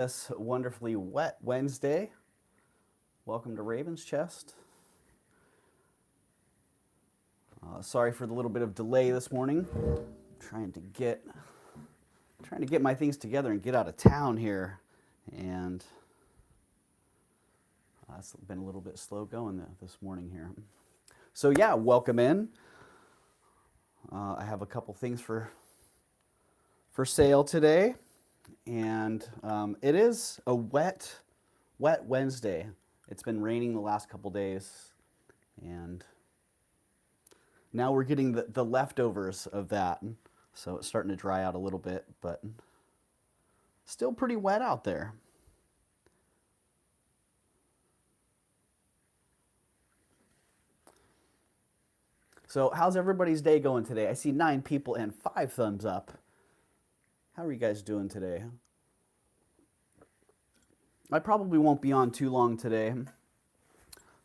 This wonderfully wet Wednesday. Welcome to Ravenschest. Sorry for the little bit of delay this morning. Trying to get my things together and get out of town here, and it's been a little bit slow going this morning here. So yeah, welcome in. I have a couple things for sale today. And it is a wet Wednesday. It's been raining the last couple days, and now we're getting the leftovers of that. So it's starting to dry out a little bit, but still pretty wet out there. So how's everybody's day going today? I see 9 people and 5 thumbs up. How are you guys doing today? I probably won't be on too long today,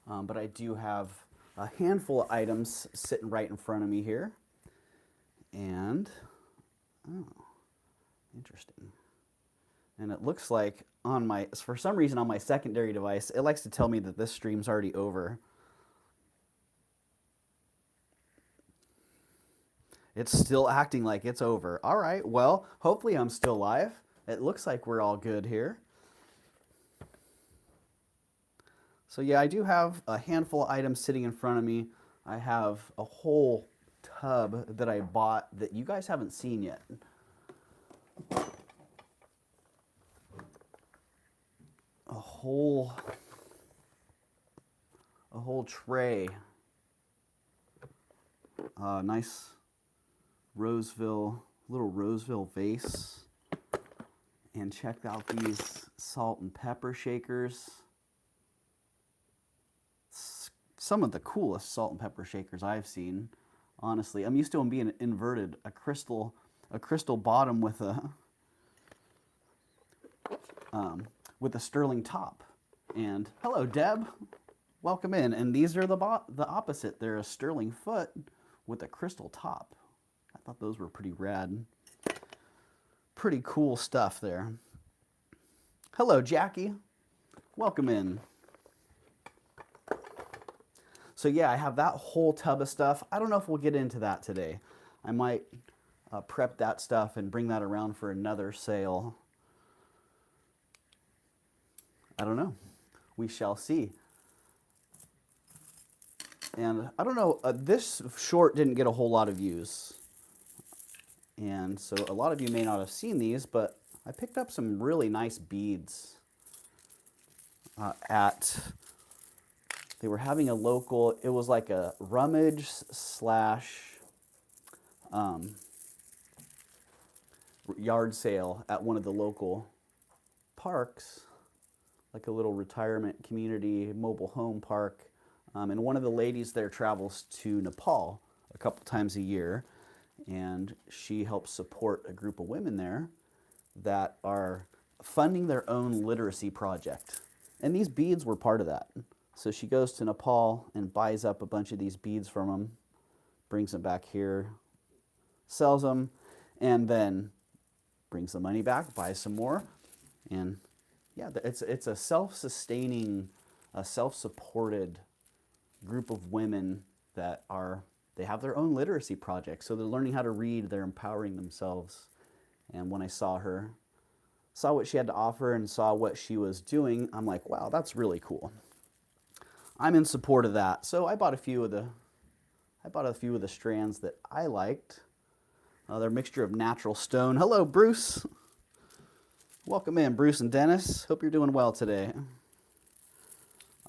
but I do have a handful of items sitting right in front of me here. And, oh, interesting. And it looks like for some reason on my secondary device, it likes to tell me that this stream's already over. It's still acting like it's over. All right, well, hopefully I'm still live. It looks like we're all good here. So yeah, I do have a handful of items sitting in front of me. I have a whole tub that I bought that you guys haven't seen yet. A whole tray. Nice little Roseville vase. And check out these salt and pepper shakers. Some of the coolest salt and pepper shakers I've seen. Honestly, I'm used to them being inverted, a crystal bottom with a sterling top. And hello, Deb, welcome in. And these are the opposite. They're a sterling foot with a crystal top. I thought those were pretty rad. Pretty cool stuff there. Hello, Jackie. Welcome in. So yeah, I have that whole tub of stuff. I don't know if we'll get into that today. I might prep that stuff and bring that around for another sale. I don't know. We shall see. And I don't know, this short didn't get a whole lot of views. And so a lot of you may not have seen these, but I picked up some really nice beads they were having a local, it was like a rummage / yard sale at one of the local parks, like a little retirement community mobile home park. And one of the ladies there travels to Nepal a couple times a year, and she helps support a group of women there that are funding their own literacy project. And these beads were part of that. So she goes to Nepal and buys up a bunch of these beads from them, brings them back here, sells them, and then brings the money back, buys some more. And yeah, it's a self-sustaining, self-supported group of women that they have their own literacy project. So they're learning how to read, they're empowering themselves. And when I saw what she had to offer and saw what she was doing, I'm like, wow, that's really cool. I'm in support of that. So I bought a few of the strands that I liked. They're a mixture of natural stone. Hello, Bruce. Welcome in, Bruce and Dennis. Hope you're doing well today.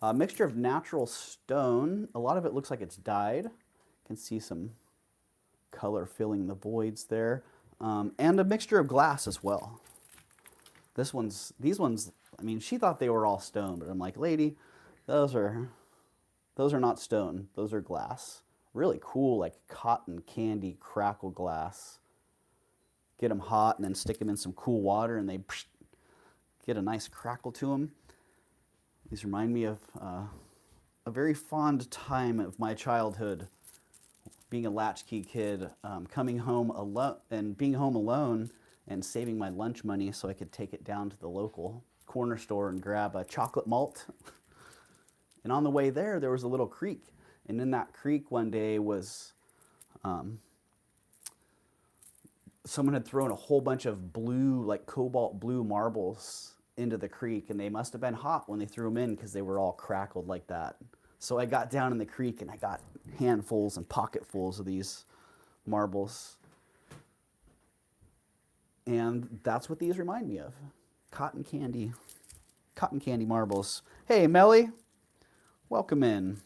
A mixture of natural stone. A lot of it looks like it's dyed. You can see some color filling the voids there. And a mixture of glass as well. These ones, I mean, she thought they were all stone, but I'm like, lady, those are not stone. Those are glass. Really cool, like cotton candy crackle glass. Get them hot and then stick them in some cool water, and they get a nice crackle to them. These remind me of a very fond time of my childhood, being a latchkey kid, coming home alone and being home alone and saving my lunch money so I could take it down to the local corner store and grab a chocolate malt. And on the way there, there was a little creek. And in that creek one day was, someone had thrown a whole bunch of blue, like cobalt blue marbles into the creek, and they must have been hot when they threw them in because they were all crackled like that. So I got down in the creek and I got handfuls and pocketfuls of these marbles. And that's what these remind me of. Cotton candy marbles. Hey, Melly, welcome in.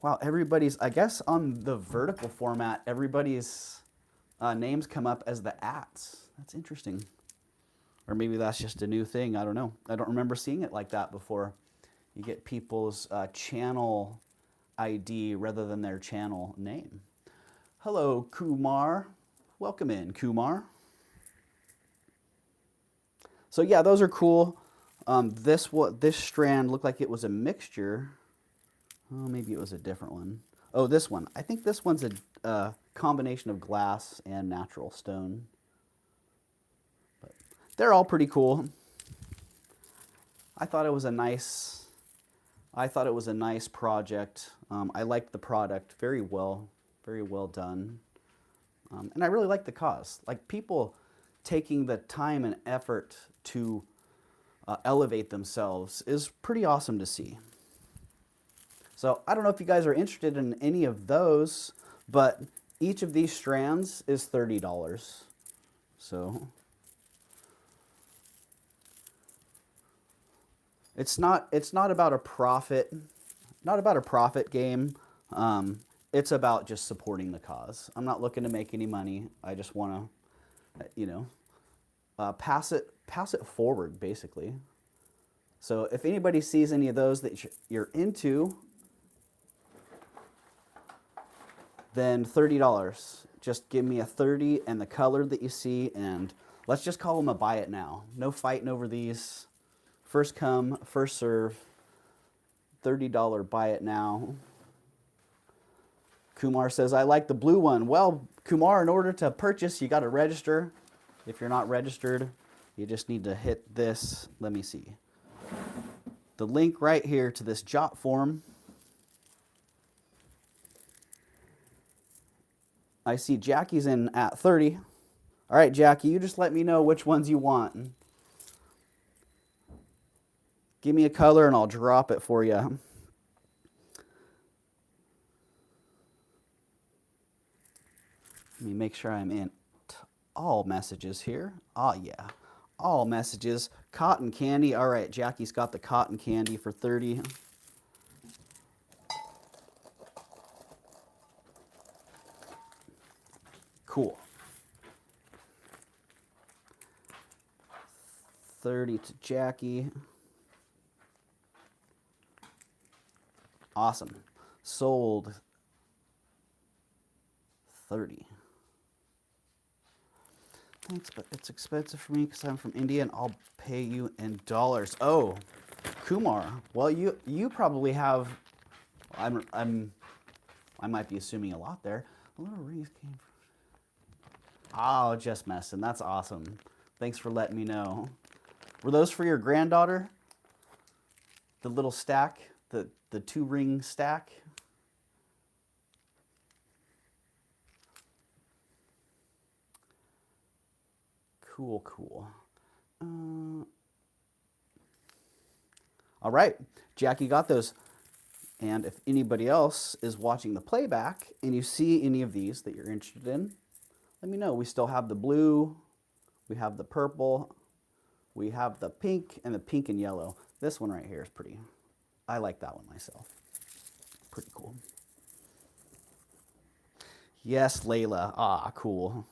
Wow, everybody's, I guess on the vertical format, everybody's names come up as the ats. That's interesting. Or maybe that's just a new thing. I don't know. I don't remember seeing it like that before. You get people's channel ID rather than their channel name. Hello, Kumar. Welcome in, Kumar. So yeah, those are cool. This strand looked like it was a mixture. Oh, maybe it was a different one. Oh, this one. I think this one's a combination of glass and natural stone. But they're all pretty cool. I thought it was a nice project. I liked the product very well done. And I really like the cause. Like people taking the time and effort to elevate themselves is pretty awesome to see. So I don't know if you guys are interested in any of those, but each of these strands is $30. So it's not about a profit, game. It's about just supporting the cause. I'm not looking to make any money. I just want to, pass it forward, basically. So if anybody sees any of those that you're into, then $30. Just give me a 30 and the color that you see, and let's just call them a buy it now. No fighting over these. First come, first serve. $30 buy it now. Kumar says, I like the blue one. Well, Kumar, in order to purchase, you got to register. If you're not registered, you just need to hit this. Let me see. The link right here to this jot form. I see Jackie's in at 30. All right, Jackie, you just let me know which ones you want. Give me a color and I'll drop it for you. Let me make sure I'm in all messages here. Oh, yeah. All messages. Cotton candy. All right, Jackie's got the cotton candy for 30. Cool. 30 to Jackie. Awesome. Sold 30. Thanks, but it's expensive for me because I'm from India and I'll pay you in dollars. Oh, Kumar. Well, you probably have. I might be assuming a lot there. A little wreath came from. Oh, just messing. That's awesome. Thanks for letting me know. Were those for your granddaughter? The little stack, the 2-ring stack? Cool, cool. All right, Jackie got those. And if anybody else is watching the playback and you see any of these that you're interested in, let me know. We still have the blue, we have the purple, we have the pink, and the pink and yellow. This one right here is pretty, I like that one myself. Pretty cool. Yes, Layla. Ah, cool.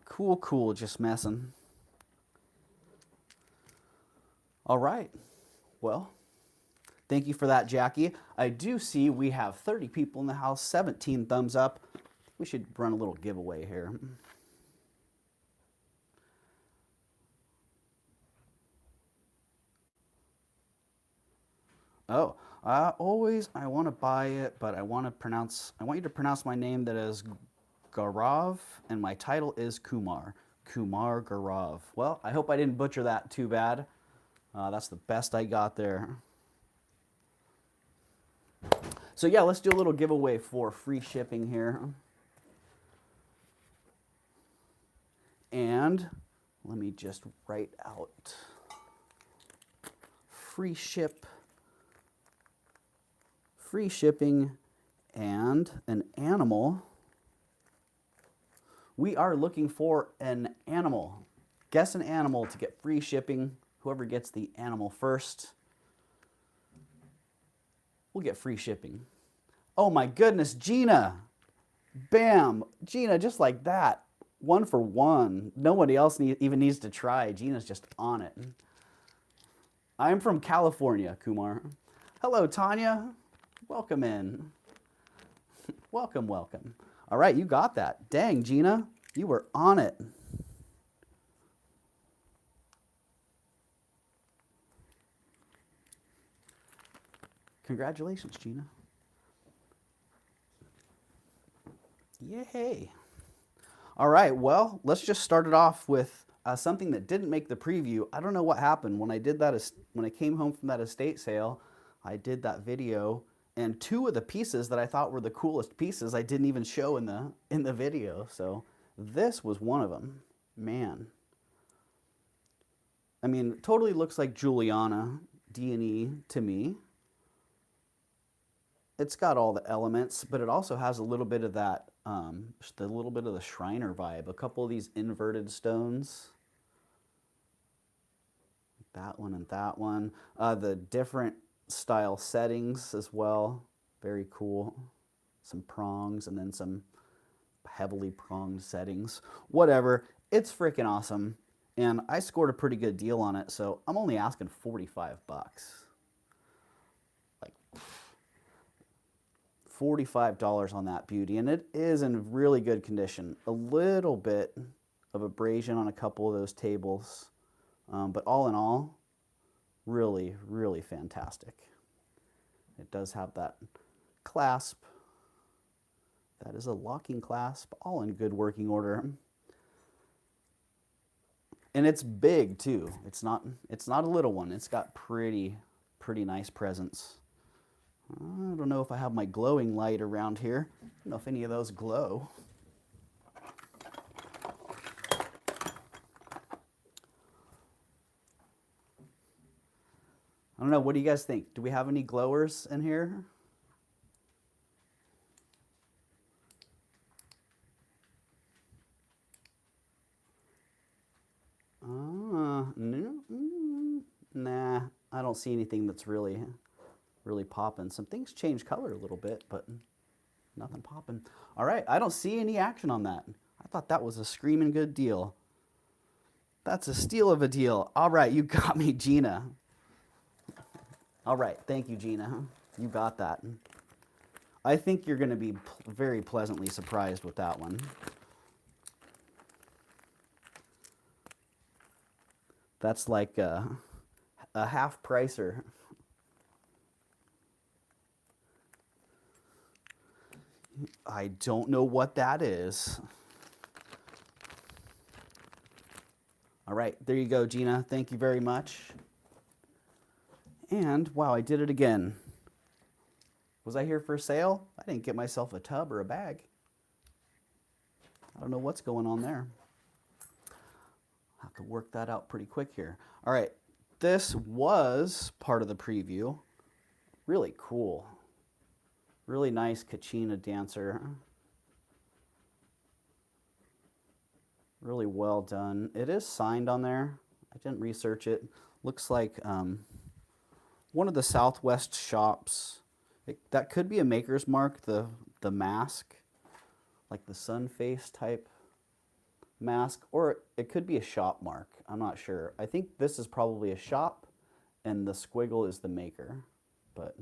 Cool, cool, just messing. All right. Well, thank you for that, Jackie. I do see we have 30 people in the house, 17 thumbs up. We should run a little giveaway here. Oh, I want to buy it, but I want you to pronounce my name that is Gaurav, and my title is Kumar. Kumar Gaurav. Well, I hope I didn't butcher that too bad. That's the best I got there. So yeah, let's do a little giveaway for free shipping here. And let me just write out free shipping, and an animal. We are looking for an animal. Guess an animal to get free shipping. Whoever gets the animal first will get free shipping. Oh my goodness, Gina. Bam. Gina, just like that. 1 for 1. Nobody else even needs to try. Gina's just on it. I'm from California, Kumar. Hello, Tanya. Welcome in. Welcome, welcome. All right, you got that. Dang, Gina, you were on it. Congratulations, Gina. Yay. All right, well, let's just start it off with something that didn't make the preview. I don't know what happened when I did that. When I came home from that estate sale, I did that video, and 2 of the pieces that I thought were the coolest pieces I didn't even show in the video. So this was one of them. Man. I mean, it totally looks like Juliana D&E to me. It's got all the elements, but it also has a little bit of that, just a little bit of the Shriner vibe. A couple of these inverted stones. That one and that one. The different style settings as well. Very cool. Some prongs and then some heavily pronged settings. Whatever. It's freaking awesome. And I scored a pretty good deal on it, so I'm only asking 45 bucks. Like $45 on that beauty, and it is in really good condition. A little bit of abrasion on a couple of those tables, but all in all, really, really fantastic. It does have that clasp. That is a locking clasp, all in good working order. And it's big too. It's not a little one. It's got pretty nice presence. I don't know if I have my glowing light around here. I don't know if any of those glow. I don't know. What do you guys think? Do we have any glowers in here? No. Nah, I don't see anything that's really popping. Some things change color a little bit, but nothing popping. All right, I don't see any action on that. I thought that was a screaming good deal. That's a steal of a deal. All right, you got me, Gina. All right, thank you, Gina. You got that. I think you're going to be very pleasantly surprised with that one. That's like a half pricer. I don't know what that is. All right, there you go, Gina. Thank you very much. And wow, I did it again. Was I here for sale? I didn't get myself a tub or a bag. I don't know what's going on there. I'll have to work that out pretty quick here. All right, this was part of the preview. Really cool. Really nice Kachina dancer. Really well done. It is signed on there. I didn't research it. Looks like one of the Southwest shops. That could be a maker's mark, the mask, like the sun face type mask, or it could be a shop mark. I'm not sure. I think this is probably a shop and the squiggle is the maker, but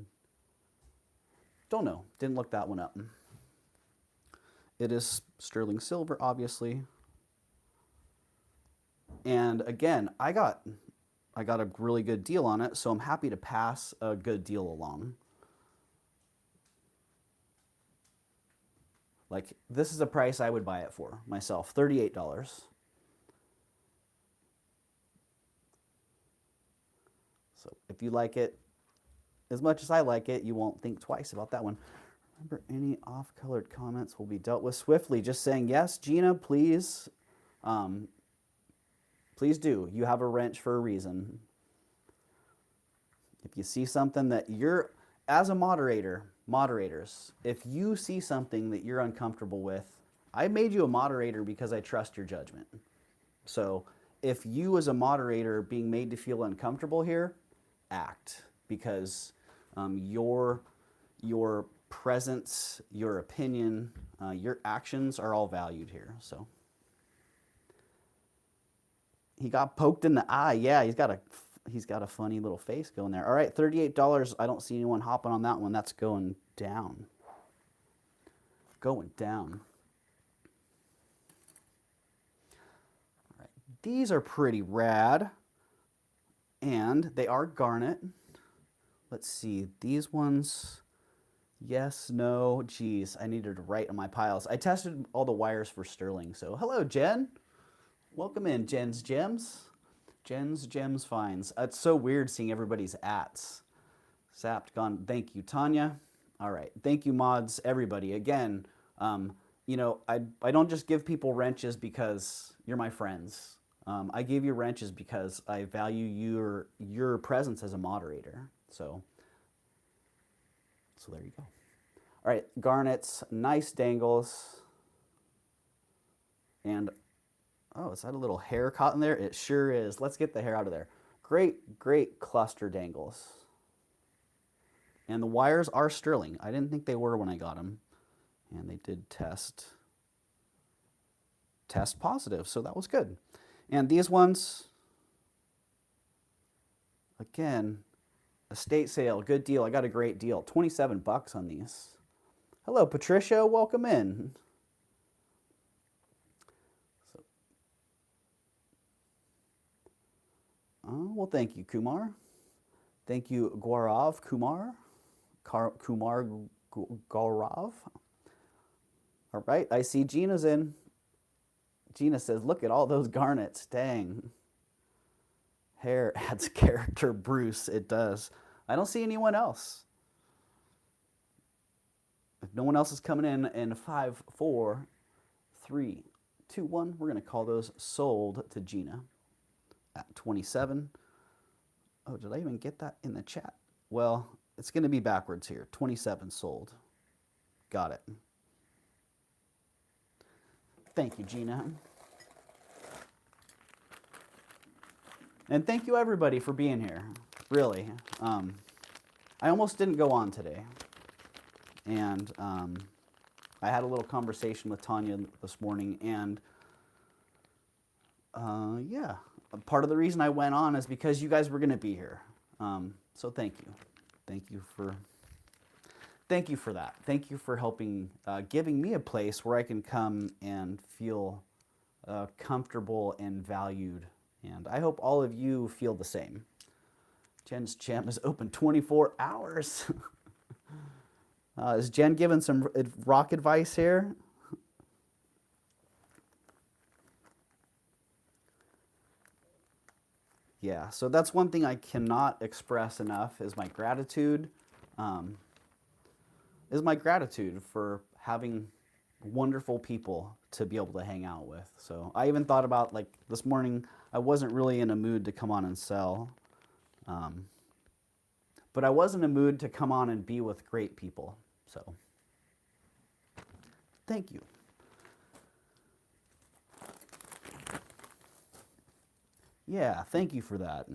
don't know. Didn't look that one up. It is sterling silver, obviously. And again, I got a really good deal on it, so I'm happy to pass a good deal along. Like, this is a price I would buy it for myself, $38. So if you like it as much as I like it, you won't think twice about that one. Remember, any off-colored comments will be dealt with swiftly. Just saying yes, Gina, please. Please do. You have a wrench for a reason. If you see something that you're, as a moderator, moderators, if you see something that you're uncomfortable with, I made you a moderator because I trust your judgment. So if you as a moderator being made to feel uncomfortable here, act, because your presence, your opinion, your actions are all valued here. So he got poked in the eye. Yeah, he's got a funny little face going there. All right, $38. I don't see anyone hopping on that one. That's going down. Going down. All right, these are pretty rad, and they are garnet. Let's see, these ones, yes, no, geez, I needed to write on my piles. I tested all the wires for sterling, so hello, Jen. Welcome in, Jen's Gems. Jen's Gems Finds. It's so weird seeing everybody's ats. Sapped, gone. Thank you, Tanya. All right, thank you, mods, everybody. Again, you know, I don't just give people wrenches because you're my friends. I give you wrenches because I value your presence as a moderator. So there you go. All right, garnets, nice dangles. And, oh, is that a little hair caught in there? It sure is. Let's get the hair out of there. Great, great cluster dangles. And the wires are sterling. I didn't think they were when I got them. And they did test positive, so that was good. And these ones, again, estate sale, good deal. I got a great deal. 27 bucks on these. Hello, Patricia. Welcome in. Well, thank you, Kumar. Thank you, Gaurav Kumar. Kumar Gaurav. All right, I see Gina's in. Gina says, look at all those garnets. Dang. Hair adds character, Bruce. It does. I don't see anyone else. If no one else is coming in 5, 4, 3, 2, 1, we're going to call those sold to Gina at 27. Oh, did I even get that in the chat? Well, it's going to be backwards here. 27 sold. Got it. Thank you, Gina. And thank you, everybody, for being here. Really. I almost didn't go on today. And I had a little conversation with Tanya this morning. And yeah, part of the reason I went on is because you guys were going to be here. So thank you. Thank you for that. Thank you for helping, giving me a place where I can come and feel comfortable and valued. And I hope all of you feel the same. Jen's Gem is open 24 hours. Is Jen giving some rock advice here? Yeah, so that's one thing I cannot express enough is my gratitude. For having wonderful people to be able to hang out with. So I even thought about, like, this morning, I wasn't really in a mood to come on and sell. But I was in a mood to come on and be with great people. So thank you. Yeah, thank you for that.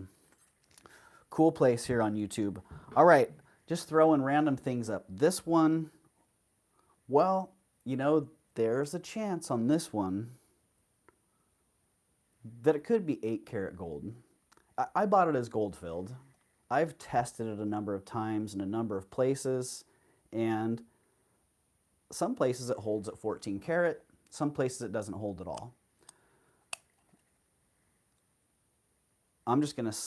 Cool place here on YouTube. All right, just throwing random things up. This one, well, you know, there's a chance on this one that it could be 8-karat gold. I bought it as gold filled. I've tested it a number of times in a number of places, and some places it holds at 14 karat, some places it doesn't hold at all. I'm just going to,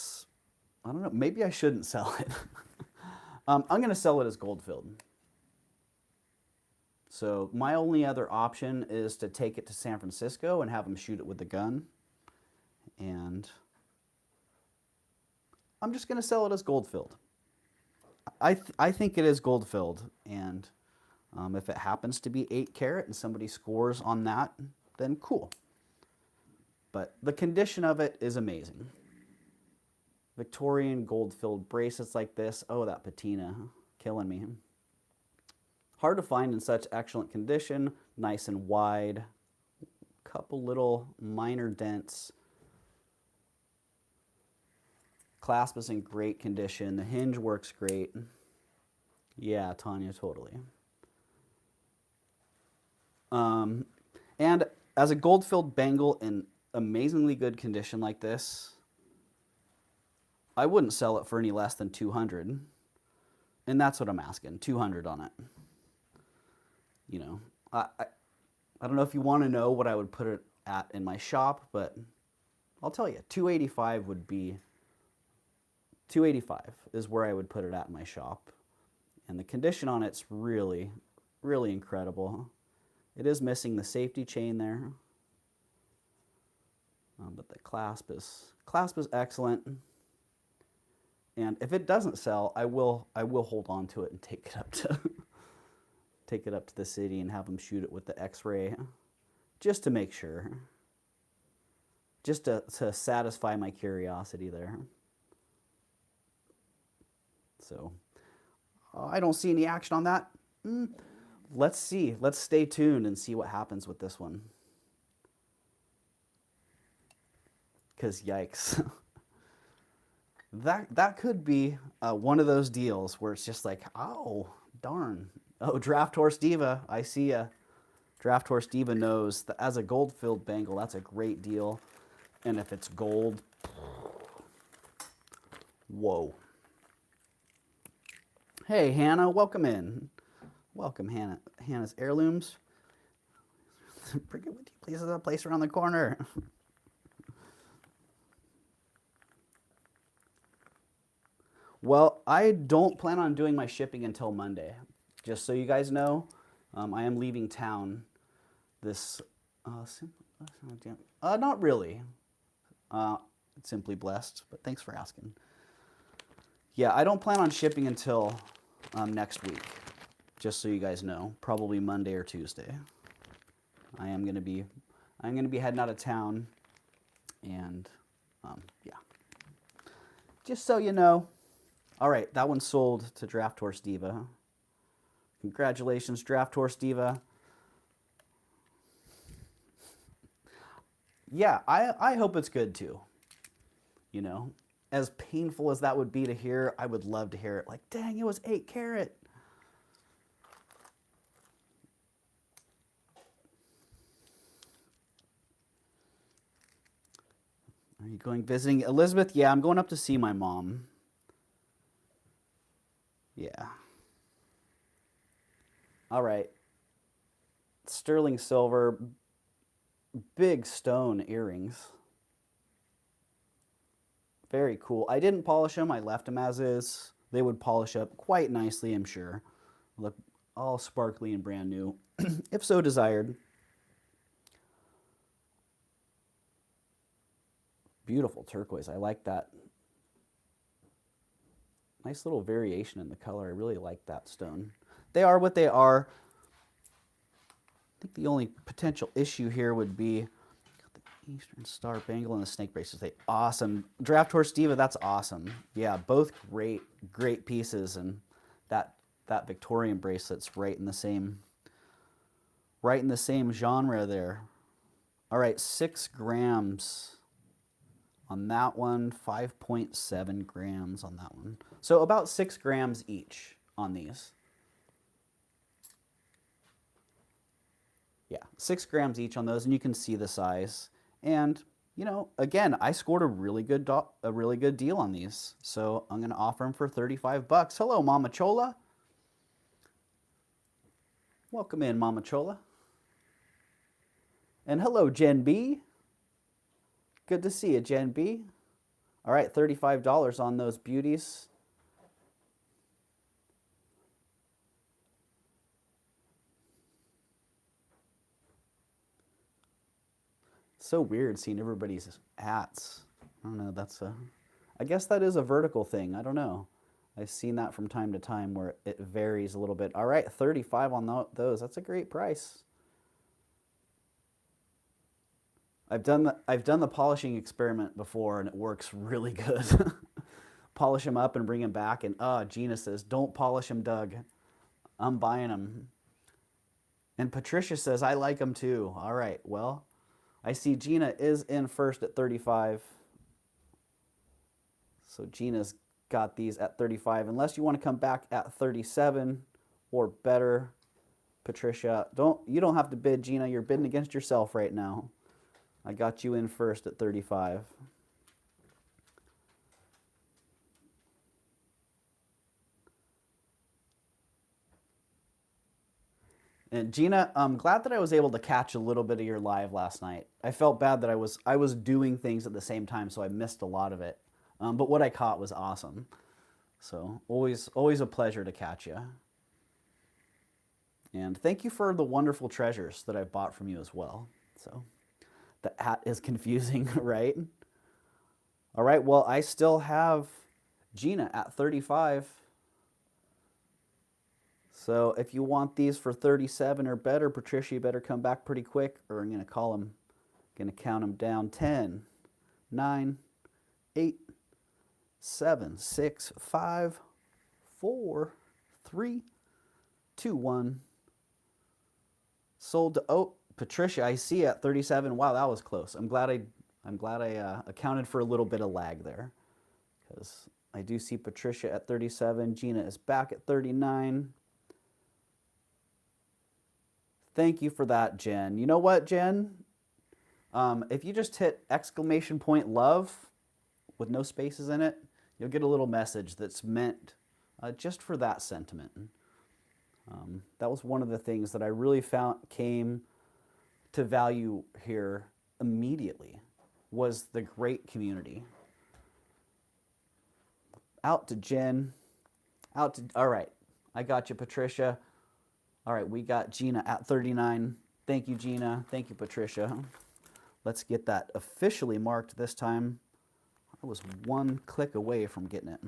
I don't know, maybe I shouldn't sell it. I'm going to sell it as gold filled. So my only other option is to take it to San Francisco and have them shoot it with a gun. And I'm just going to sell it as gold filled. I think it is gold filled, and if it happens to be 8 carat and somebody scores on that, then cool. But the condition of it is amazing. Victorian gold-filled bracelets like this. Oh, that patina, killing me. Hard to find in such excellent condition. Nice and wide. Couple little minor dents. Clasp is in great condition. The hinge works great. Yeah, Tanya, totally. And as a gold-filled bangle in amazingly good condition like this, I wouldn't sell it for any less than 200. And that's what I'm asking, 200 on it. You know, I don't know if you want to know what I would put it at in my shop, but I'll tell you, 285 would be, 285 is where I would put it at in my shop. And the condition on it's really, really incredible. It is missing the safety chain there. But the clasp is excellent. And if it doesn't sell, I will hold on to it and take it up to take it up to the city and have them shoot it with the X-ray, just to make sure, just to satisfy my curiosity there. So I don't see any action on that. Let's see. Let's stay tuned and see what happens with this one. Because yikes. That could be one of those deals where it's just like, oh, darn. Oh, Draft Horse Diva, I see ya. Draft Horse Diva knows that as a gold-filled bangle, that's a great deal. And if it's gold, whoa. Hey, Hannah, welcome in. Welcome, Hannah. Hannah's Heirlooms. Bring it with you, please. There's a place around the corner. Well, I don't plan on doing my shipping until Monday. Just so you guys know, I am leaving town this, not really. Simply blessed, but thanks for asking. Yeah, I don't plan on shipping until next week, just so you guys know, probably Monday or Tuesday. I'm gonna be heading out of town, and yeah, just so you know. All right, that one sold to Draft Horse Diva. Congratulations, Draft Horse Diva. Yeah, I hope it's good too. You know, as painful as that would be to hear, I would love to hear it. Like, dang, it was 8 carat. Are you going visiting Elizabeth? Yeah, I'm going up to see my mom. Yeah. All right. Sterling silver, big stone earrings. Very cool. I didn't polish them. I left them as is. They would polish up quite nicely, I'm sure. Look all sparkly and brand new, if so desired. Beautiful turquoise. I like that. Nice little variation in the color. I really like that stone. They are what they are. I think the only potential issue here would be the Eastern Star bangle and the snake bracelet. Awesome. Draft Horse Diva, that's awesome. Yeah, both great pieces, and that Victorian bracelet's right in the same genre there. All right, 6 grams on that one, 5.7 grams on that one. So about 6 grams each on these. Yeah, 6 grams each on those, and you can see the size. And, you know, again, I scored a really good deal on these. So I'm going to offer them for 35 bucks. Hello, Mama Chola. Welcome in, Mama Chola. And hello, Jen B. Good to see you, Jen B. All right, $35 on those beauties. So weird seeing everybody's hats. I don't know, I guess that is a vertical thing. I don't know. I've seen that from time to time where it varies a little bit. All right, 35 on those. That's a great price. I've done the polishing experiment before and it works really good. Polish them up and bring them back and Gina says, "Don't polish them, Doug. I'm buying them." And Patricia says, "I like them too." All right. Well, I see Gina is in first at 35. So Gina's got these at 35. Unless you want to come back at 37 or better, Patricia, you don't have to bid, Gina. You're bidding against yourself right now. I got you in first at 35. And Gina, I'm glad that I was able to catch a little bit of your live last night. I felt bad that I was doing things at the same time, so I missed a lot of it. But what I caught was awesome. So always a pleasure to catch you. And thank you for the wonderful treasures that I bought from you as well. So the hat is confusing, right? All right, well, I still have Gina at 35. So if you want these for 37 or better, Patricia, you better come back pretty quick or I'm going to call them, going to count them down. 10, 9, 8, 7, 6, 5, 4, 3, 2, 1. Sold to, Patricia, I see at 37. Wow, that was close. I'm glad I accounted for a little bit of lag there because I do see Patricia at 37. Gina is back at 39. Thank you for that, Jen. You know what, Jen? If you just hit exclamation point love with no spaces in it, you'll get a little message that's meant just for that sentiment. That was one of the things that I really came to value here immediately was the great community. Out to Jen. All right, I got you, Patricia. All right, we got Gina at 39. Thank you, Gina. Thank you, Patricia. Let's get that officially marked this time. I was one click away from getting it.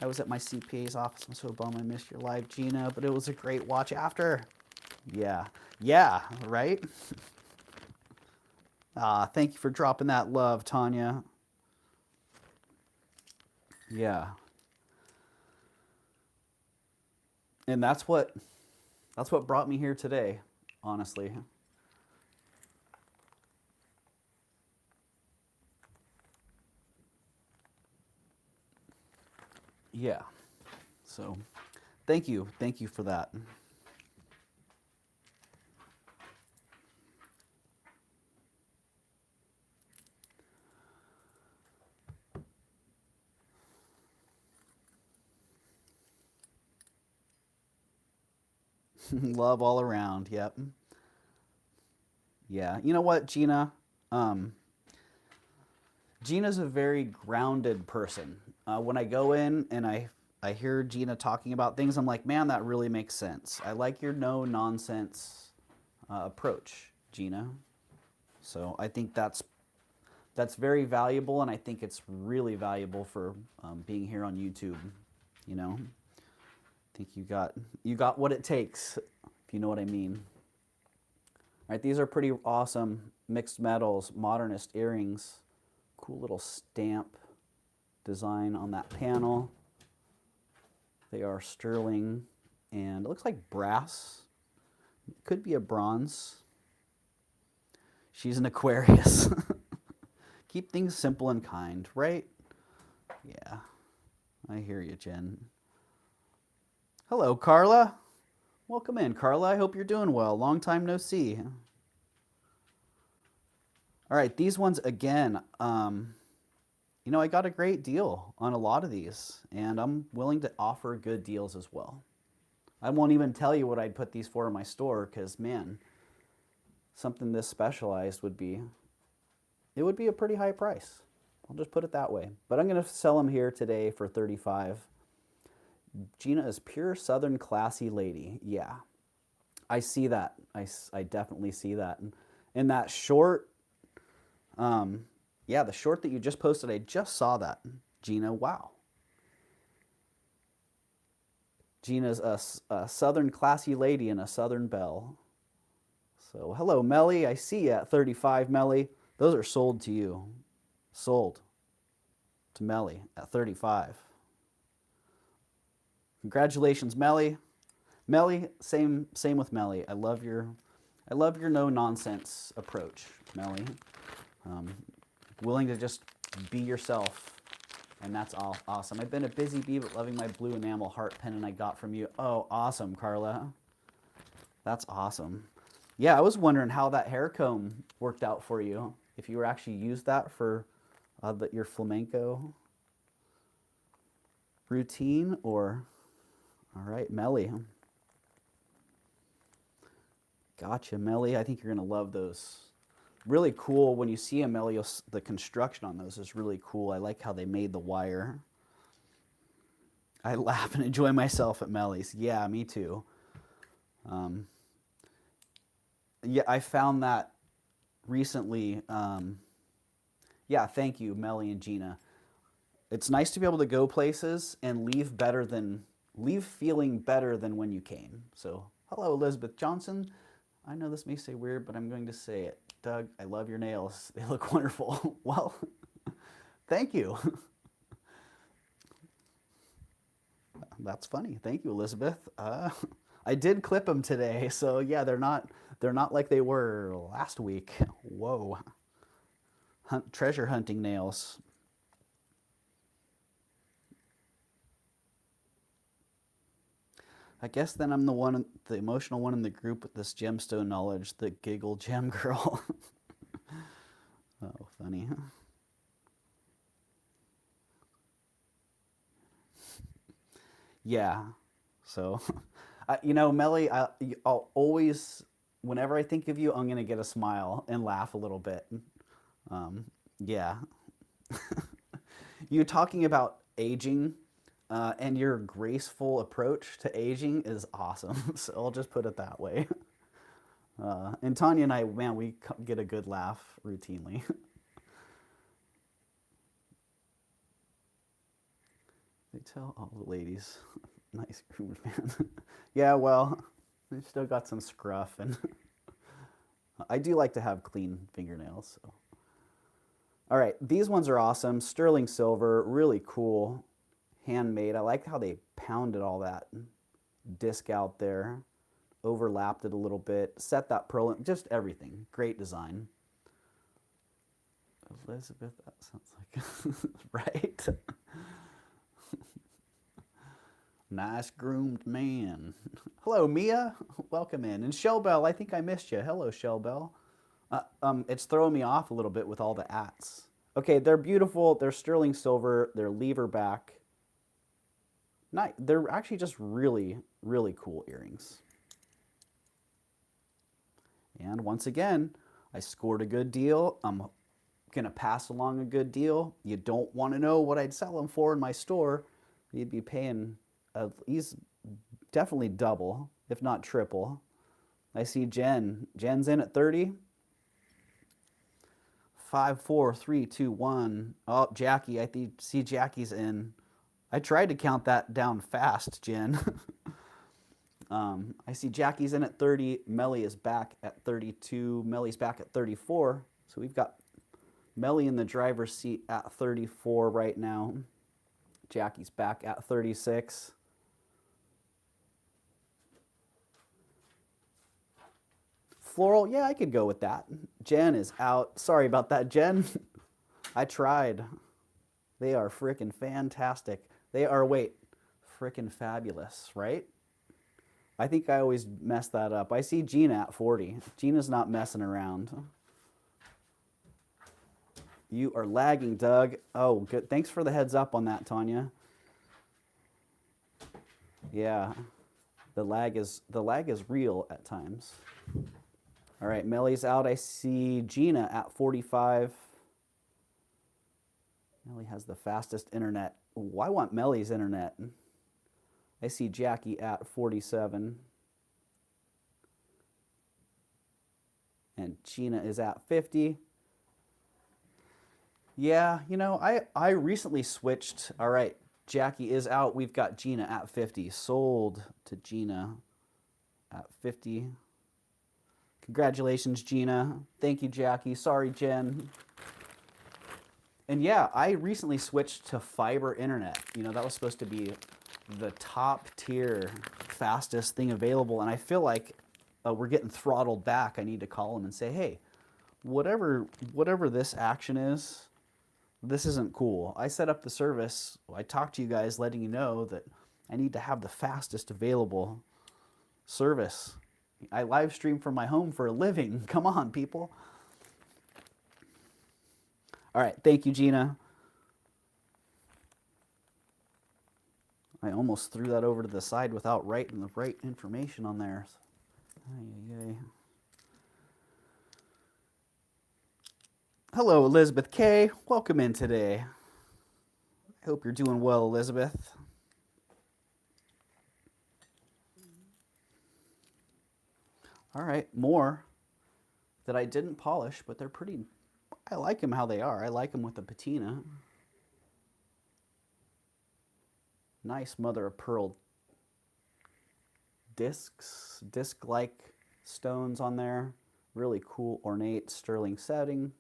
I was at my CPA's office. I'm so bummed I missed your live, Gina, but it was a great watch after. Yeah, right? Thank you for dropping that love, Tanya. Yeah. And that's what brought me here today, honestly. Yeah. So, thank you for that. Love all around. Yep. Yeah. You know what, Gina? Gina's a very grounded person. When I go in and I hear Gina talking about things, I'm like, man, that really makes sense. I like your no nonsense approach, Gina. So I think that's very valuable, and I think it's really valuable for being here on YouTube. You know, I think you got what it takes, if you know what I mean. All right, these are pretty awesome mixed metals, modernist earrings. Cool little stamp design on that panel. They are sterling, and it looks like brass. It could be a bronze. She's an Aquarius. Keep things simple and kind, right? Yeah, I hear you, Jen. Hello, Carla. Welcome in, Carla. I hope you're doing well. Long time no see. All right, these ones again. You know, I got a great deal on a lot of these, and I'm willing to offer good deals as well. I won't even tell you what I'd put these for in my store because, man, something this specialized would be a pretty high price. I'll just put it that way. But I'm going to sell them here today for $35. Gina is pure Southern classy lady. Yeah, I see that. I definitely see that. And that short, yeah, the short that you just posted, I just saw that. Gina, wow. Gina's a southern classy lady and a southern belle. So, hello, Melly. I see you at 35, Melly. Those are sold to you. Sold to Melly at 35. Congratulations, Melly. Melly, same with Melly. I love your no nonsense approach, Melly. Willing to just be yourself, and that's all awesome. I've been a busy bee, but loving my blue enamel heart pendant I got from you. Oh, awesome, Carla. That's awesome. Yeah, I was wondering how that hair comb worked out for you. If you were actually used that for your flamenco routine, or all right, Melly. Gotcha, Melly. I think you're gonna love those. Really cool when you see a Melly. The construction on those is really cool. I like how they made the wire. I laugh and enjoy myself at Melly's. Yeah, me too. Yeah, I found that recently. Yeah, thank you, Melly and Gina. It's nice to be able to go places and leave feeling better than when you came. So, hello, Elizabeth Johnson. I know this may say weird, but I'm going to say it. Doug, I love your nails. They look wonderful. Well, thank you. That's funny. Thank you, Elizabeth. I did clip them today, so yeah, they're not like they were last week. Whoa. Treasure hunting nails. I guess then I'm the emotional one in the group with this gemstone knowledge, the giggle gem girl. Oh, funny. Yeah. So, you know, Melly, I'll always, whenever I think of you, I'm gonna get a smile and laugh a little bit. Yeah. You talking about aging and your graceful approach to aging is awesome. So I'll just put it that way. And Tanya and I, man, we get a good laugh routinely. They tell all the ladies, nice groomed man. Yeah, well, they've still got some scruff, and I do like to have clean fingernails. So. All right, these ones are awesome. Sterling silver, really cool, handmade. I like how they pounded all that disc out there, overlapped it a little bit, set that pearl in, just everything. Great design. Elizabeth, that sounds like right. Nice groomed man. Hello, Mia. Welcome in. And Shellbell, I think I missed you. Hello, Shellbell. It's throwing me off a little bit with all the ats. Okay, they're beautiful. They're sterling silver. They're lever back. They're actually just really, really cool earrings. And once again, I scored a good deal. I'm going to pass along a good deal. You don't want to know what I'd sell them for in my store. You'd be paying he's definitely double, if not triple. I see Jen. Jen's in at 30. 5, 4, 3, 2, 1. Oh, Jackie. I see Jackie's in. I tried to count that down fast, Jen. I see Jackie's in at 30. Melly is back at 32. Melly's back at 34. So we've got Melly in the driver's seat at 34 right now. Jackie's back at 36. Floral, yeah, I could go with that. Jen is out. Sorry about that, Jen. I tried. They are frickin' fantastic. They are, frickin' fabulous, right? I think I always mess that up. I see Gina at 40. Gina's not messing around. You are lagging, Doug. Oh, good. Thanks for the heads up on that, Tanya. Yeah, the lag is real at times. All right, Melly's out. I see Gina at 45. Melly has the fastest internet. Ooh, I want Melly's internet. I see Jackie at 47. And Gina is at 50. Yeah, you know, I recently switched. All right, Jackie is out. We've got Gina at 50. Sold to Gina at 50. Congratulations, Gina. Thank you, Jackie. Sorry, Jen. And yeah, I recently switched to fiber internet. You know, that was supposed to be the top tier, fastest thing available. And I feel like we're getting throttled back. I need to call them and say, hey, whatever this action is, this isn't cool. I set up the service. I talked to you guys letting you know that I need to have the fastest available service. I live stream from my home for a living. Come on, people. All right, thank you, Gina. I almost threw that over to the side without writing the right information on there. Ay. Hello, Elizabeth K. Welcome in today. I hope you're doing well, Elizabeth. All right, more that I didn't polish, but they're pretty, I like them how they are. I like them with the patina. Nice mother of pearl discs, disc-like stones on there. Really cool, ornate, sterling setting.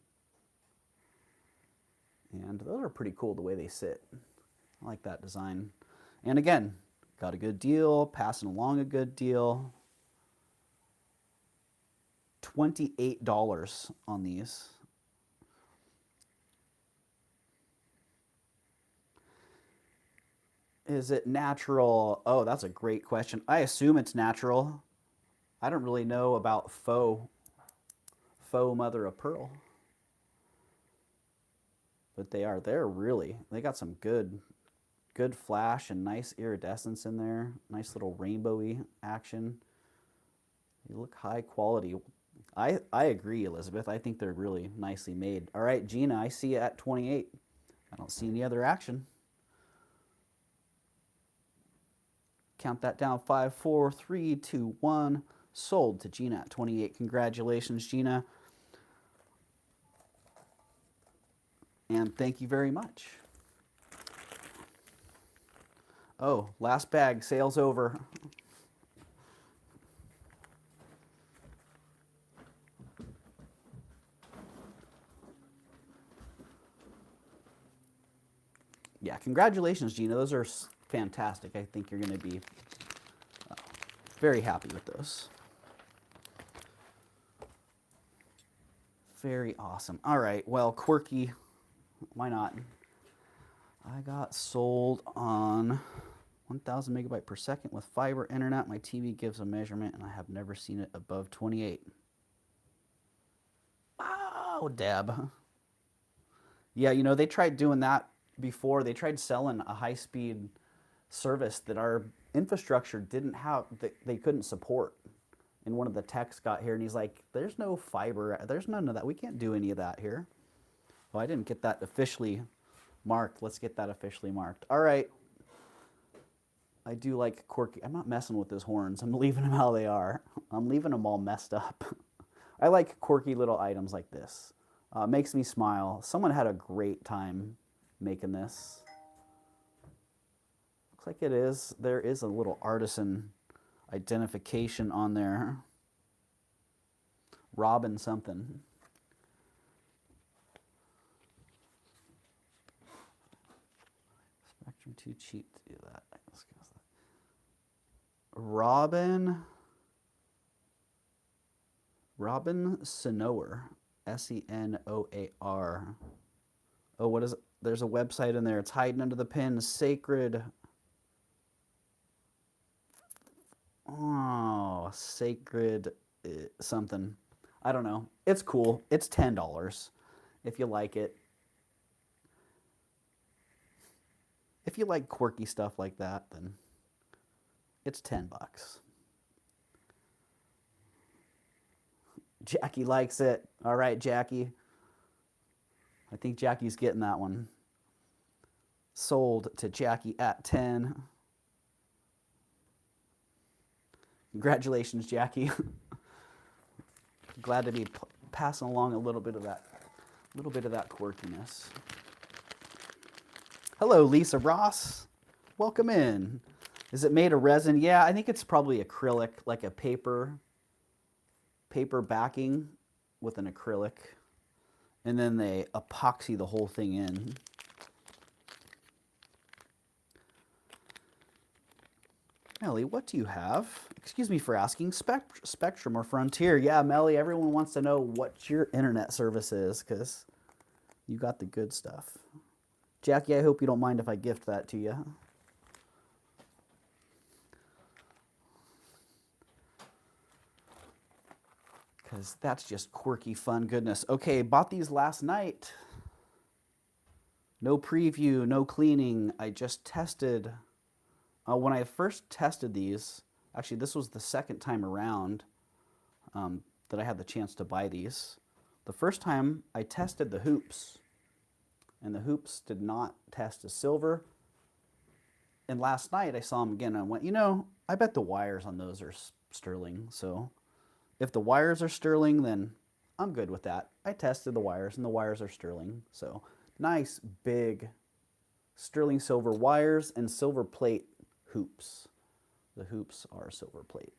And those are pretty cool the way they sit. I like that design. And again, got a good deal, passing along a good deal. $28 on these. Is it natural? Oh, that's a great question. I assume it's natural. I don't really know about faux mother of pearl. But they're really, they got some good flash and nice iridescence in there. Nice little rainbowy action. They look high quality. I agree, Elizabeth. I think they're really nicely made. All right, Gina, I see you at 28. I don't see any other action. Count that down. 5, 4, 3, 2, 1. Sold to Gina at 28. Congratulations, Gina. And thank you very much. Oh, last bag. Sale's over. Yeah, congratulations, Gina. Those are fantastic. I think you're going to be very happy with those. Very awesome. All right, well, quirky, why not? I got sold on 1,000 megabyte per second with fiber internet. My TV gives a measurement, and I have never seen it above 28. Oh, Deb. Yeah, you know, they tried doing that before. They tried selling a high-speed service that our infrastructure didn't have, that they couldn't support. And one of the techs got here and he's like, there's no fiber, there's none of that. We can't do any of that here. Well, I didn't get that officially marked. Let's get that officially marked. All right. I do like quirky. I'm not messing with those horns. I'm leaving them how they are. I'm leaving them all messed up. I like quirky little items like this. Makes me smile. Someone had a great time making this. Looks like it is. There is a little artisan identification on there. Robin something. Spectrum too cheap to do that. Robin Senower. Senoar. Oh, what is it? There's a website in there. It's hiding under the pin. Sacred. Oh, sacred something. I don't know. It's cool. It's $10 if you like it. If you like quirky stuff like that, then it's $10. Jackie likes it. All right, Jackie. I think Jackie's getting that one. Sold to Jackie at 10. Congratulations, Jackie. Glad to be passing along a little bit of that little bit of that quirkiness. Hello, Lisa Ross. Welcome in. Is it made of resin? Yeah, I think it's probably acrylic, like a paper backing with an acrylic. And then they epoxy the whole thing in. Melly, what do you have? Excuse me for asking. Spectrum or Frontier? Yeah, Melly, everyone wants to know what your internet service is because you got the good stuff. Jackie, I hope you don't mind if I gift that to you. Because that's just quirky, fun goodness. Okay, bought these last night. No preview, no cleaning. I just tested. When I first tested these, actually this was the second time around that I had the chance to buy these. The first time I tested the hoops, and the hoops did not test as silver. And last night I saw them again and I went, you know, I bet the wires on those are sterling. So if the wires are sterling, then I'm good with that. I tested the wires and the wires are sterling. So nice big sterling silver wires and silver plate hoops. The hoops are silver plate.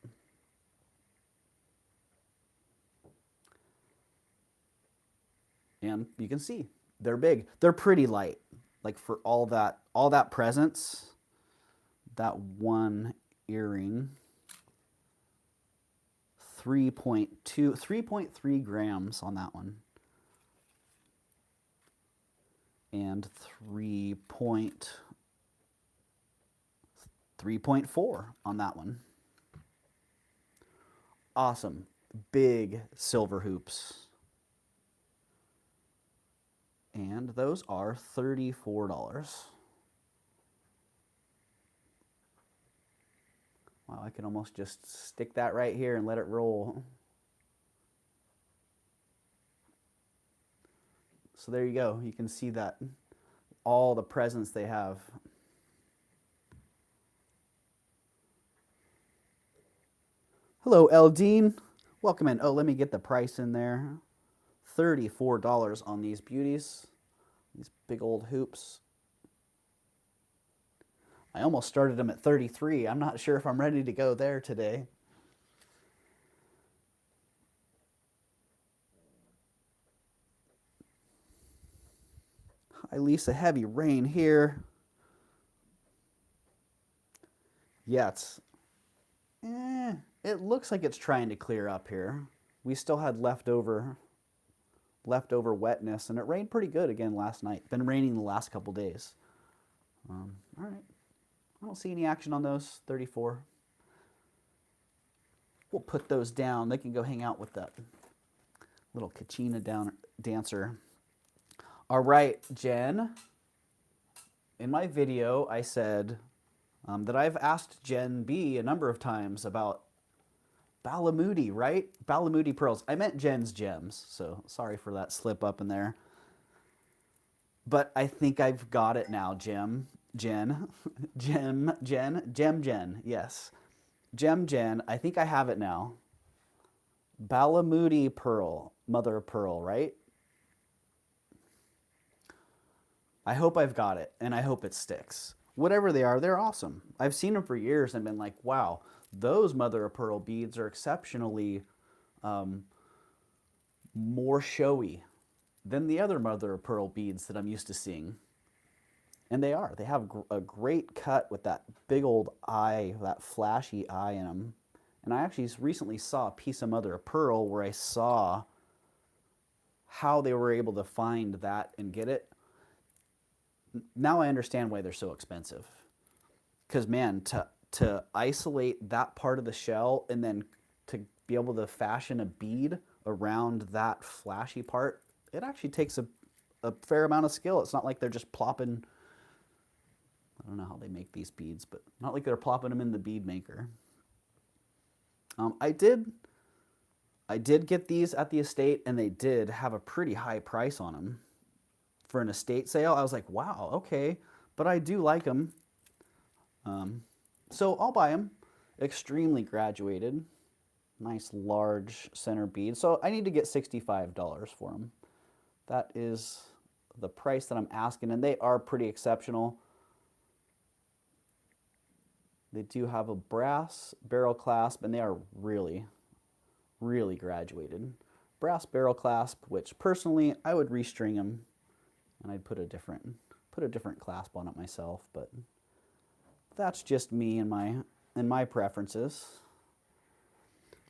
And you can see they're big. They're pretty light. Like for all that presence, that one earring, 3.3 grams on that one. And 3.4 on that one. Awesome. Big silver hoops. And those are $34. Wow, I can almost just stick that right here and let it roll. So there you go. You can see that all the presents they have. Hello, Eldine. Welcome in. Oh, let me get the price in there. $34 on these beauties. These big old hoops. I almost started them at 33. I'm not sure if I'm ready to go there today. Hi, Lisa. Heavy rain here. Yeah, it looks like it's trying to clear up here. We still had leftover wetness, and it rained pretty good again last night. Been raining the last couple days. All right. I don't see any action on those. 34. We'll put those down. They can go hang out with that little Kachina dancer. All right, Jen. In my video, I said that I've asked Jen B a number of times about Balamoody, right? Balamoody pearls. I meant Jen's gems, so sorry for that slip up in there. But I think I've got it now, Jen, yes. Jen, I think I have it now. Balamoody pearl, mother of pearl, right? I hope I've got it, and I hope it sticks. Whatever they are, they're awesome. I've seen them for years and been like, wow, those mother of pearl beads are exceptionally more showy than the other mother of pearl beads that I'm used to seeing. And they are. They have a great cut with that big old eye, that flashy eye in them. And I actually recently saw a piece of mother of pearl where I saw how they were able to find that and get it. Now I understand why they're so expensive. Because, man, to isolate that part of the shell and then to be able to fashion a bead around that flashy part, it actually takes a fair amount of skill. It's not like they're just plopping, I don't know how they make these beads, but not like they're plopping them in the bead maker. I did get these at the estate, and they did have a pretty high price on them. For an estate sale, I was like, wow, okay, but I do like them. So I'll buy them. Extremely graduated. Nice large center bead. So I need to get $65 for them. that is the price that I'm asking, and they are pretty exceptional. They do have a brass barrel clasp, and they are really, really graduated. Brass barrel clasp, which personally I would restring them, and I'd put a different clasp on it myself, but that's just me and my preferences.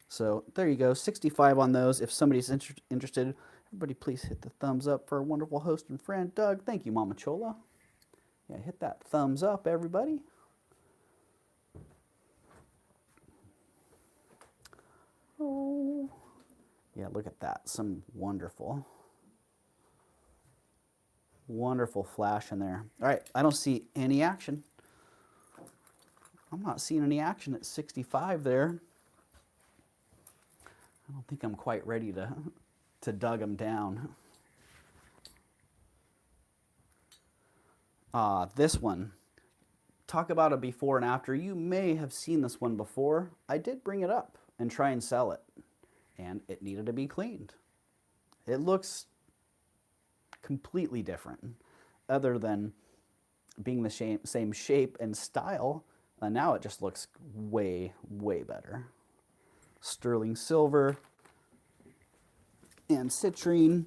So there you go, 65 on those. If somebody's interested, everybody please hit the thumbs up for our wonderful host and friend, Doug. Thank you, Mama Chola. Yeah, hit that thumbs up, everybody. Oh, yeah, look at that. Some wonderful, wonderful flash in there. All right, I don't see any action. I'm not seeing any action at 65 there. I don't think I'm quite ready to dug them down. This one. Talk about a before and after. You may have seen this one before. I did bring it up and try and sell it, and it needed to be cleaned. It looks completely different, other than being the same shape and style. Now it just looks way, way better. Sterling silver and citrine.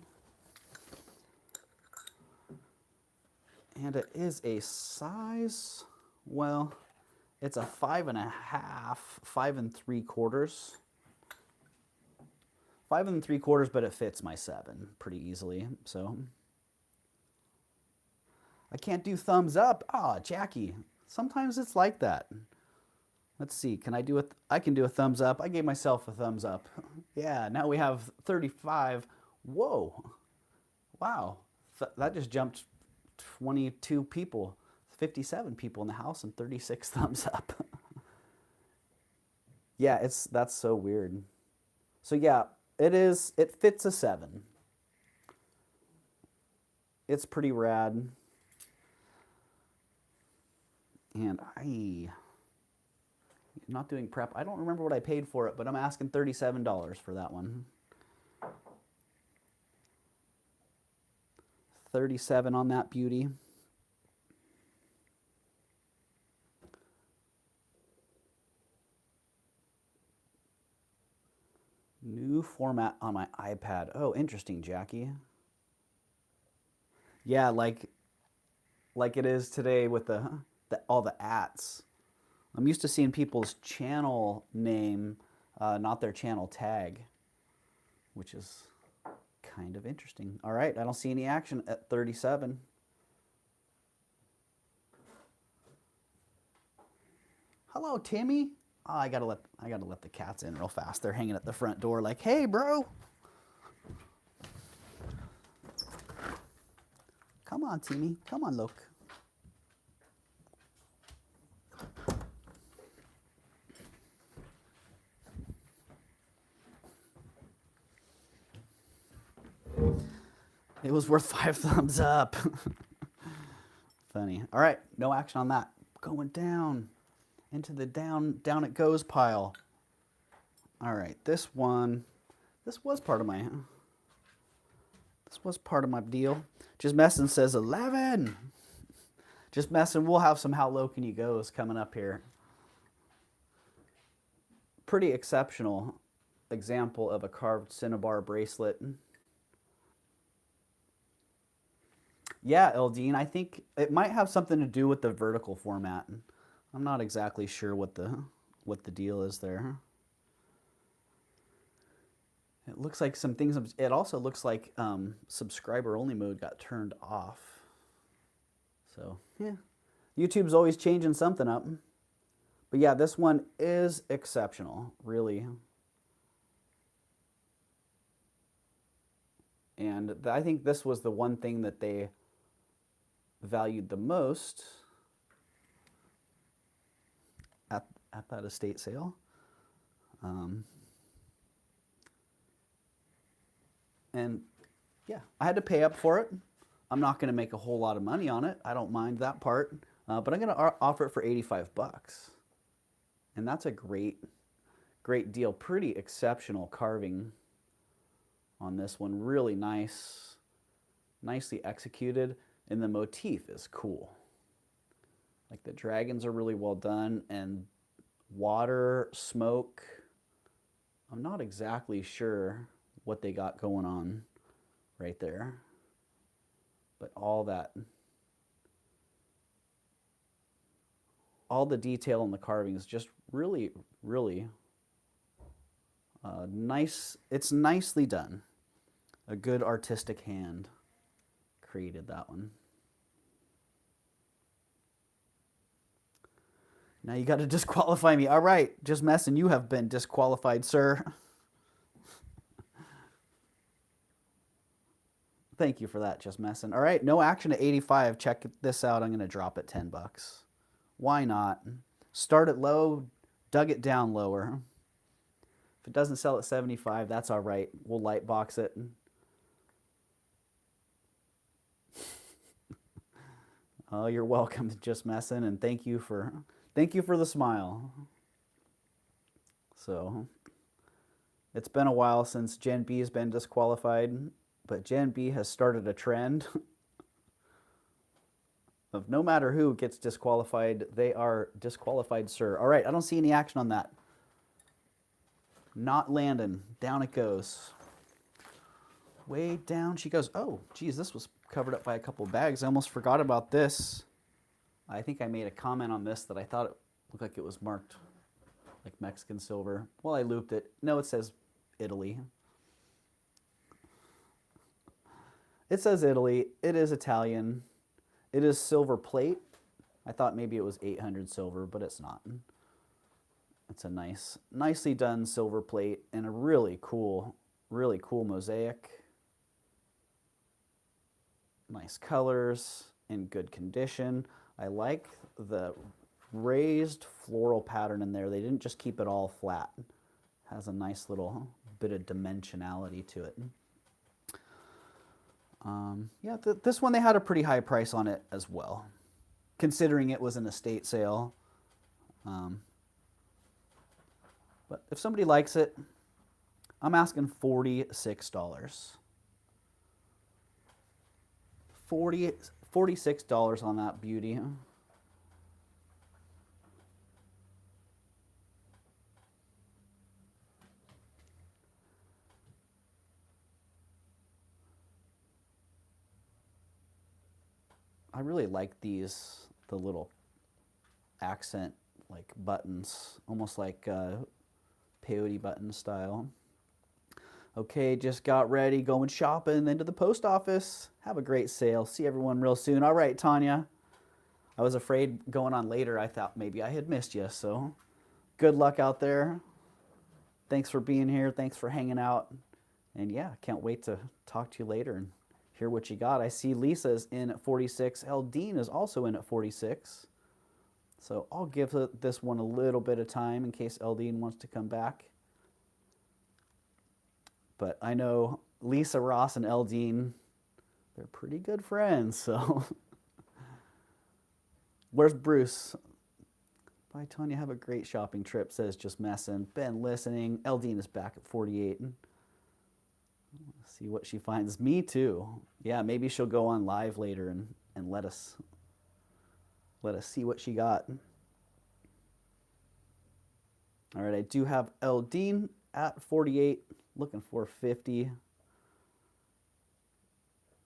And it is a size, well, it's a 5.5, 5 3/4. 5 3/4, but it fits my 7 pretty easily. So I can't do thumbs up. Jackie, sometimes it's like that. Let's see, can I do it? I can do a thumbs up. I gave myself a thumbs up. Yeah, now we have 35. Whoa, wow, that just jumped 22 people, 57 people in the house and 36 thumbs up. Yeah, that's so weird. So yeah, it fits a 7. It's pretty rad. And I'm not doing prep. I don't remember what I paid for it, but I'm asking $37 for that one. 37 on that beauty. New format on my iPad. Oh, interesting, Jackie. Yeah, like it is today with all the ats. I'm used to seeing people's channel name, not their channel tag, which is kind of interesting. All right, I don't see any action at 37. Hello, Timmy. Oh, I gotta let the cats in real fast. They're hanging at the front door like, hey, bro. Come on, Timmy. Come on, look. It was worth 5 thumbs up. Funny. All right, no action on that. Going down into the down it goes pile. All right, this was part of my deal. Just messing says 11. Just messing. We'll have some How Low Can You Go's coming up here. Pretty exceptional example of a carved cinnabar bracelet. Yeah, Eldine, I think it might have something to do with the vertical format. I'm not exactly sure what the deal is there. It looks like some things. It also looks like subscriber only mode got turned off. So yeah, YouTube's always changing something up. But yeah, this one is exceptional, really. And I think this was the one thing that they valued the most at that estate sale. And yeah, I had to pay up for it. I'm not going to make a whole lot of money on it. I don't mind that part, but I'm going to offer it for 85 bucks. And that's a great deal. Pretty exceptional carving on this one. Really nice nicely executed, and the motif is cool. Like the dragons are really well done, and water, smoke. I'm not exactly sure what they got going on right there, but all the detail in the carving is just really, really nice. It's nicely done. A good artistic hand created that one. Now you got to disqualify me. All right, just messing. You have been disqualified, sir. Thank you for that, just messing. All right, no action at 85. Check this out. I'm going to drop it $10. Why not? Start it low, dug it down lower. If it doesn't sell at 75, that's all right. We'll light box it. Oh, you're welcome, just messing, and thank you for the smile. So, it's been a while since Gen B has been disqualified, but Gen B has started a trend of no matter who gets disqualified, they are disqualified, sir. All right, I don't see any action on that. Not landing. Down it goes. Way down she goes. Oh, geez, this was covered up by a couple bags. I almost forgot about this. I think I made a comment on this that I thought it looked like it was marked like Mexican silver. Well, I looped it. No, it says Italy. It says Italy. It is Italian. It is silver plate. I thought maybe it was 800 silver, but it's not. It's a nicely done silver plate and a really cool mosaic. Nice colors, in good condition. I like the raised floral pattern in there. They didn't just keep it all flat. It has a nice little bit of dimensionality to it. Yeah, this one they had a pretty high price on it as well, considering it was an estate sale. But if somebody likes it, I'm asking $46. $46 on that beauty. I really like these, the little accent like buttons, almost like peyote button style. Okay, just got ready, going shopping, then to the post office. Have a great sale. See everyone real soon. All right, Tanya. I was afraid going on later. I thought maybe I had missed you, so good luck out there. Thanks for being here. Thanks for hanging out. And yeah, can't wait to talk to you later and hear what you got. I see Lisa's in at 46. Eldine is also in at 46. So I'll give this one a little bit of time in case Eldine wants to come back. But I know Lisa, Ross, and Eldine, they're pretty good friends, so. Where's Bruce? Bye, Tanya. Have a great shopping trip, says just messing. Been listening. Eldine is back at 48. Let's see what she finds. Me too. Yeah, maybe she'll go on live later and let us see what she got. All right, I do have Eldine at 48, looking for 50.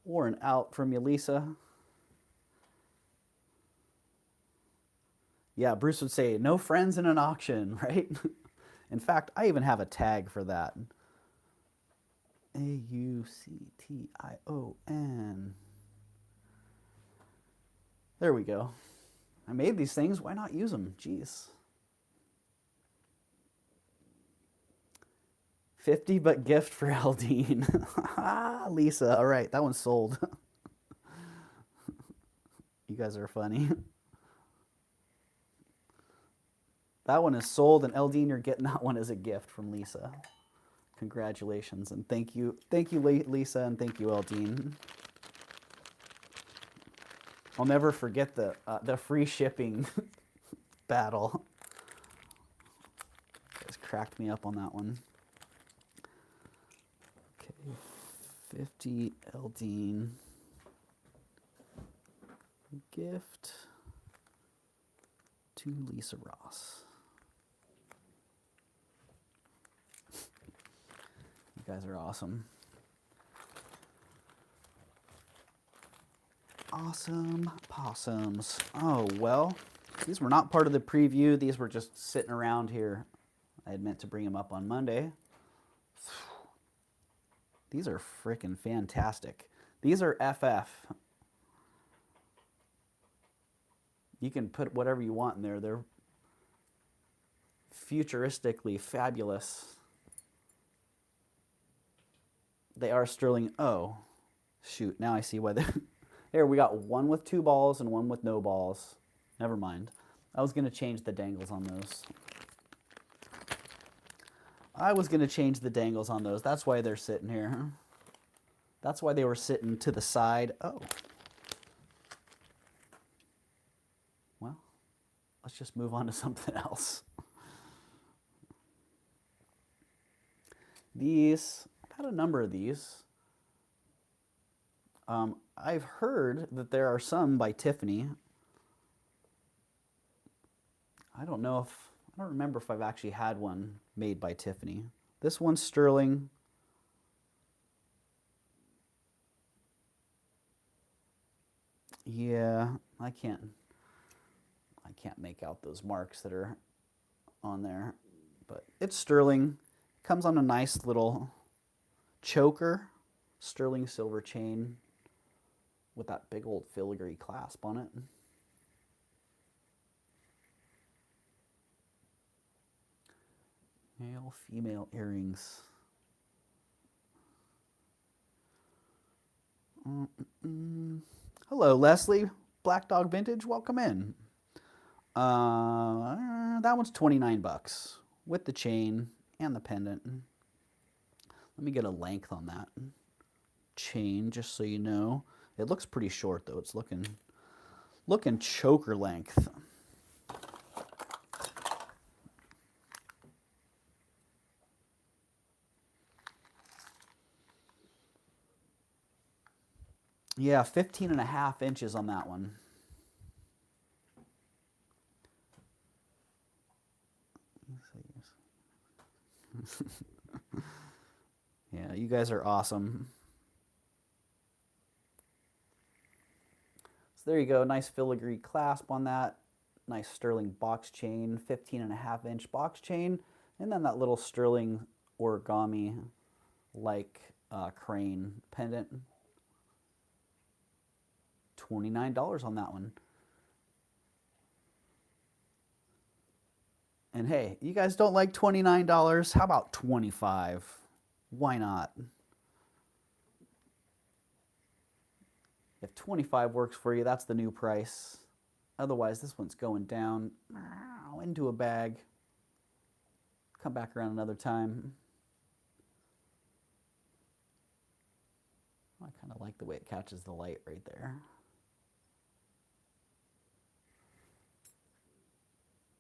Or an out from you, Lisa. Yeah, Bruce would say, no friends in an auction, right? In fact, I even have a tag for that. A-U-C-T-I-O-N. There we go. I made these things. Why not use them? Jeez. 50, but gift for Eldine. Lisa. All right, that one's sold. You guys are funny. That one is sold, and Eldine, you're getting that one as a gift from Lisa. Congratulations, and thank you, Lisa, and thank you, Eldine. I'll never forget the free shipping battle. You guys cracked me up on that one. Okay, 50 Eldine. Gift to Lisa Ross. You guys are awesome. Awesome possums. Oh, well, these were not part of the preview. These were just sitting around here. I had meant to bring them up on Monday. These are freaking fantastic. These are FF. You can put whatever you want in there. They're futuristically fabulous. They are sterling. Oh, shoot. Now I see why they're... Here, we got one with 2 balls and one with no balls. Never mind. I was going to change the dangles on those. That's why they're sitting here. That's why they were sitting to the side. Oh. Well, let's just move on to something else. These, I've had a number of these. I've heard that there are some by Tiffany. I don't remember if I've actually had one made by Tiffany. This one's sterling. Yeah, I can't make out those marks that are on there, but it's sterling. Comes on a nice little choker, sterling silver chain with that big old filigree clasp on it. Male, female earrings. Hello, Leslie. Black Dog Vintage, welcome in. That one's 29 bucks with the chain and the pendant. Let me get a length on that chain just so you know. It looks pretty short though. It's looking choker length. Yeah, 15.5 inches on that one. Yeah, you guys are awesome. So there you go, nice filigree clasp on that. Nice sterling box chain, 15.5-inch box chain, and then that little sterling origami like crane pendant. $29 on that one. And hey, you guys don't like $29? How about $25? Why not? If $25 works for you, that's the new price. Otherwise, this one's going down into a bag. Come back around another time. I kind of like the way it catches the light right there.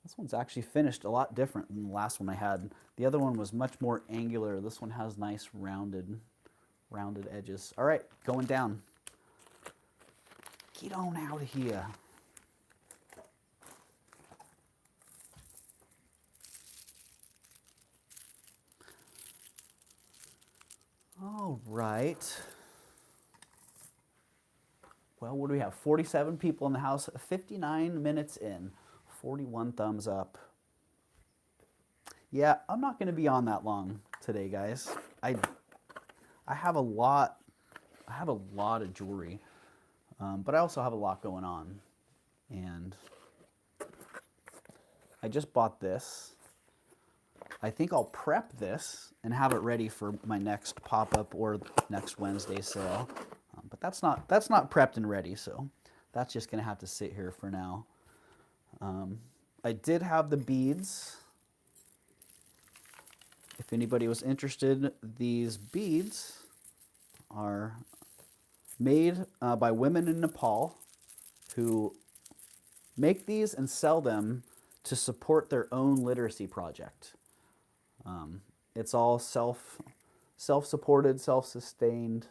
This one's actually finished a lot different than the last one I had. The other one was much more angular. This one has nice rounded edges. All right, going down. Get on out of here. All right. Well, what do we have? 47 people in the house, 59 minutes in. 41 thumbs up. Yeah, I'm not going to be on that long today, guys. I have a lot of jewelry, but I also have a lot going on. And I just bought this. I think I'll prep this and have it ready for my next pop-up or next Wednesday sale. But that's not prepped and ready, so that's just going to have to sit here for now. I did have the beads. If anybody was interested, these beads are made by women in Nepal who make these and sell them to support their own literacy project. It's all self-supported, self-sustained.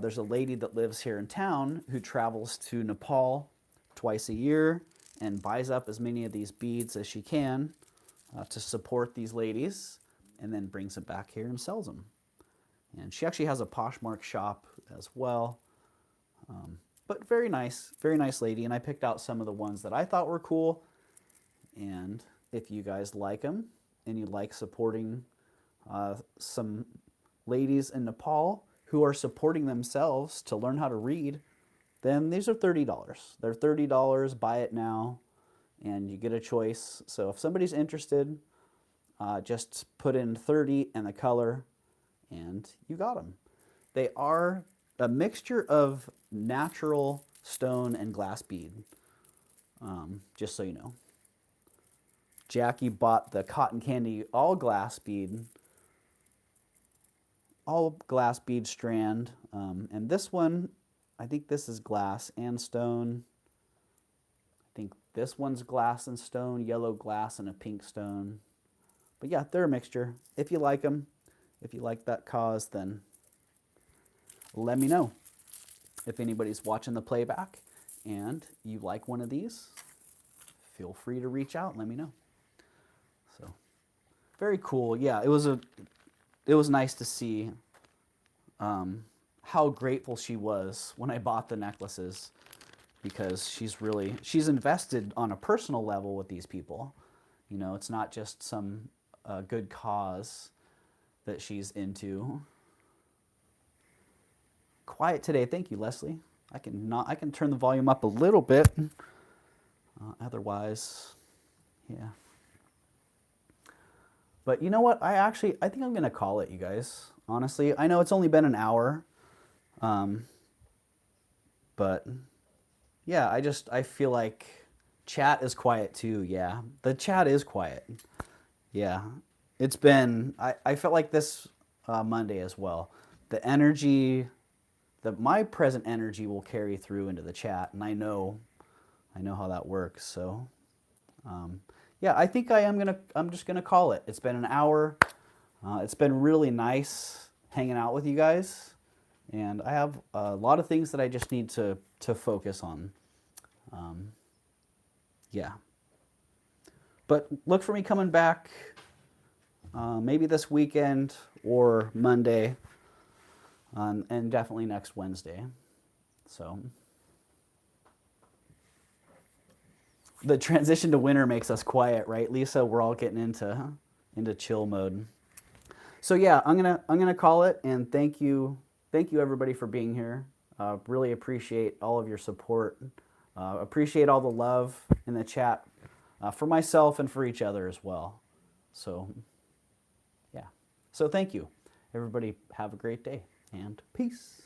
There's a lady that lives here in town who travels to Nepal twice a year and buys up as many of these beads as she can to support these ladies, and then brings them back here and sells them. And she actually has a Poshmark shop as well. But very nice lady. And I picked out some of the ones that I thought were cool. And if you guys like them and you like supporting some ladies in Nepal who are supporting themselves to learn how to read, then these are $30. They're $30, buy it now, and you get a choice. So if somebody's interested, just put in 30 and the color, and you got them. They are a mixture of natural stone and glass bead, just so you know. Jackie bought the cotton candy all glass bead strand, and this one, I think this is glass and stone. I think this one's glass and stone, yellow glass and a pink stone. But yeah, they're a mixture. If you like them, if you like that cause, then let me know. If anybody's watching the playback and you like one of these, feel free to reach out and let me know. So, very cool. Yeah, it was nice to see how grateful she was when I bought the necklaces, because she's invested on a personal level with these people. You know, it's not just some good cause that she's into. Quiet today. Thank you, Leslie. I can turn the volume up a little bit. Otherwise, yeah. But you know what? I think I'm going to call it, you guys. Honestly, I know it's only been an hour. But yeah, I feel like chat is quiet too. Yeah, the chat is quiet. Yeah, it's been, I felt like this Monday as well. The energy, my present energy will carry through into the chat, and I know how that works. So, yeah, I think I'm just gonna call it. It's been an hour. It's been really nice hanging out with you guys, and I have a lot of things that I just need to focus on. Yeah. But look for me coming back maybe this weekend or Monday, and definitely next Wednesday. So the transition to winter makes us quiet, right, Lisa? We're all getting into chill mode. So yeah, I'm gonna call it, and thank you everybody for being here. Really appreciate all of your support. Appreciate all the love in the chat for myself and for each other as well. So yeah, so thank you everybody. Have a great day and peace.